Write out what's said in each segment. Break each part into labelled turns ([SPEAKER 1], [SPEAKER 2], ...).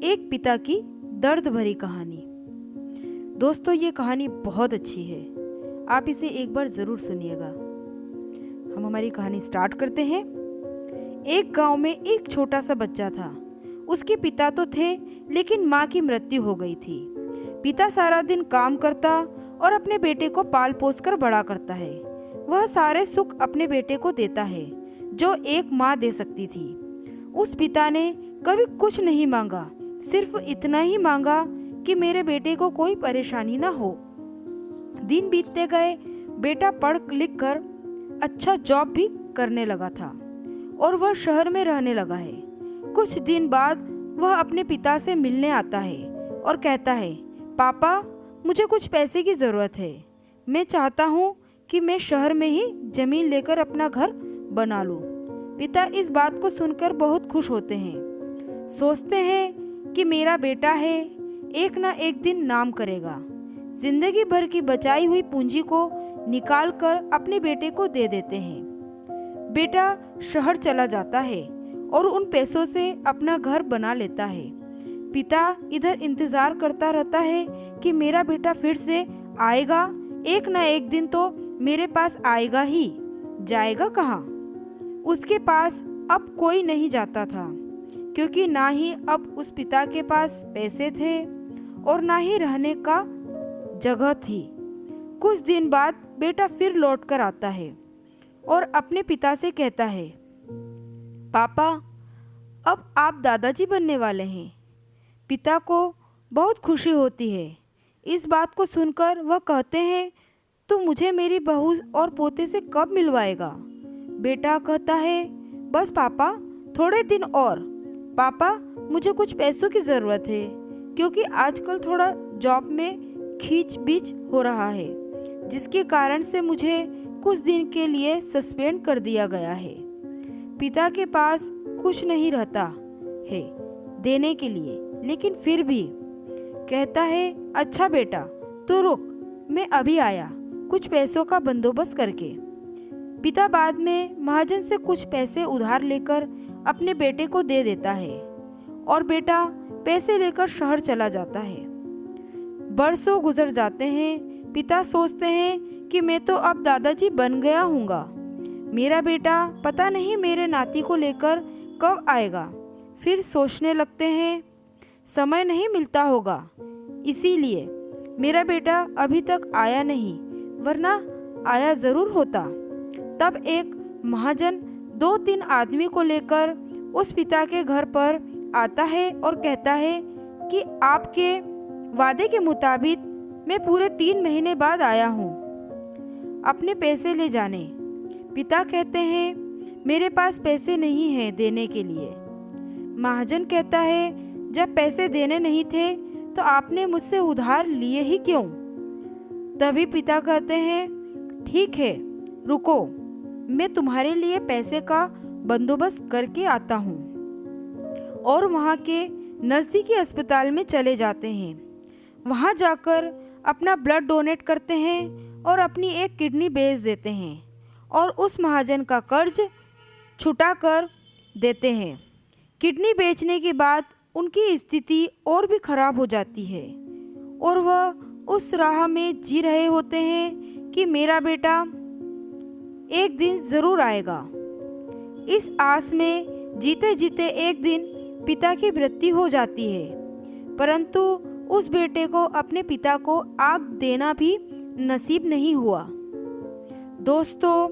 [SPEAKER 1] एक पिता की दर्द भरी कहानी। दोस्तों, ये कहानी बहुत अच्छी है, आप इसे एक बार ज़रूर सुनिएगा। हम हमारी कहानी स्टार्ट करते हैं। एक गांव में एक छोटा सा बच्चा था। उसके पिता तो थे, लेकिन माँ की मृत्यु हो गई थी। पिता सारा दिन काम करता और अपने बेटे को पाल पोस कर बड़ा करता है। वह सारे सुख अपने बेटे को देता है जो एक माँ दे सकती थी। उस पिता ने कभी कुछ नहीं मांगा, सिर्फ इतना ही मांगा कि मेरे बेटे को कोई परेशानी ना हो। दिन बीतते गए, बेटा पढ़ लिख कर अच्छा जॉब भी करने लगा था और वह शहर में रहने लगा है। कुछ दिन बाद वह अपने पिता से मिलने आता है और कहता है, पापा, मुझे कुछ पैसे की ज़रूरत है। मैं चाहता हूँ कि मैं शहर में ही ज़मीन लेकर अपना घर बना लूँ। पिता इस बात को सुनकर बहुत खुश होते हैं। सोचते हैं कि मेरा बेटा है, एक ना एक दिन नाम करेगा। जिंदगी भर की बचाई हुई पूंजी को निकाल कर अपने बेटे को दे देते हैं। बेटा शहर चला जाता है और उन पैसों से अपना घर बना लेता है। पिता इधर इंतजार करता रहता है कि मेरा बेटा फिर से आएगा, एक ना एक दिन तो मेरे पास आएगा ही। जाएगा कहाँ? उसके पास अब कोई नहीं जाता था, क्योंकि ना ही अब उस पिता के पास पैसे थे और ना ही रहने का जगह थी। कुछ दिन बाद बेटा फिर लौट कर आता है और अपने पिता से कहता है, पापा, अब आप दादाजी बनने वाले हैं। पिता को बहुत खुशी होती है। इस बात को सुनकर वह कहते हैं, तू मुझे मेरी बहू और पोते से कब मिलवाएगा? बेटा कहता है, बस पापा, थोड़े दिन और। पापा, मुझे कुछ पैसों की ज़रूरत है, क्योंकि आजकल थोड़ा जॉब में खींच बीच हो रहा है, जिसके कारण से मुझे कुछ दिन के लिए सस्पेंड कर दिया गया है। पिता के पास कुछ नहीं रहता है देने के लिए, लेकिन फिर भी कहता है, अच्छा बेटा, तो रुक, मैं अभी आया कुछ पैसों का बंदोबस्त करके। पिता बाद में महाजन से कुछ पैसे उधार लेकर अपने बेटे को दे देता है और बेटा पैसे लेकर शहर चला जाता है। बरसों गुजर जाते हैं। पिता सोचते हैं कि मैं तो अब दादाजी बन गया हूँगा। मेरा बेटा पता नहीं मेरे नाती को लेकर कब आएगा। फिर सोचने लगते हैं, समय नहीं मिलता होगा, इसीलिए मेरा बेटा अभी तक आया नहीं, वरना आया ज़रूर होता। तब एक महाजन 2-3 आदमी को लेकर उस पिता के घर पर आता है और कहता है कि आपके वादे के मुताबिक मैं पूरे 3 महीने बाद आया हूँ अपने पैसे ले जाने। पिता कहते हैं, मेरे पास पैसे नहीं हैं देने के लिए। महाजन कहता है, जब पैसे देने नहीं थे तो आपने मुझसे उधार लिए ही क्यों? तभी पिता कहते हैं, ठीक है, रुको, मैं तुम्हारे लिए पैसे का बंदोबस्त करके आता हूँ। और वहाँ के नज़दीकी अस्पताल में चले जाते हैं। वहाँ जाकर अपना ब्लड डोनेट करते हैं और अपनी एक किडनी बेच देते हैं और उस महाजन का कर्ज छुटा कर देते हैं। किडनी बेचने के बाद उनकी स्थिति और भी खराब हो जाती है और वह उस राह में जी रहे होते हैं कि मेरा बेटा एक दिन ज़रूर आएगा। इस आस में जीते जीते एक दिन पिता की मृत्यु हो जाती है, परंतु उस बेटे को अपने पिता को आग देना भी नसीब नहीं हुआ। दोस्तों,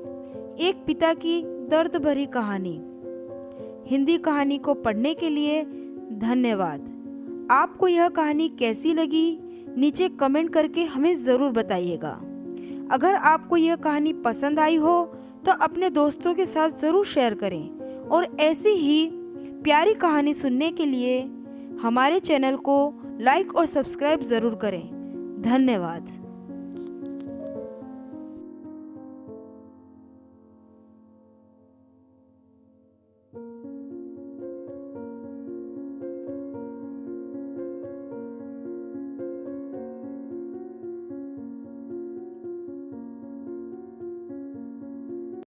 [SPEAKER 1] एक पिता की दर्द भरी कहानी। हिंदी कहानी को पढ़ने के लिए धन्यवाद। आपको यह कहानी कैसी लगी, नीचे कमेंट करके हमें ज़रूर बताइएगा। अगर आपको यह कहानी पसंद आई हो तो अपने दोस्तों के साथ ज़रूर शेयर करें और ऐसी ही प्यारी कहानी सुनने के लिए हमारे चैनल को लाइक और सब्सक्राइब ज़रूर करें। धन्यवाद।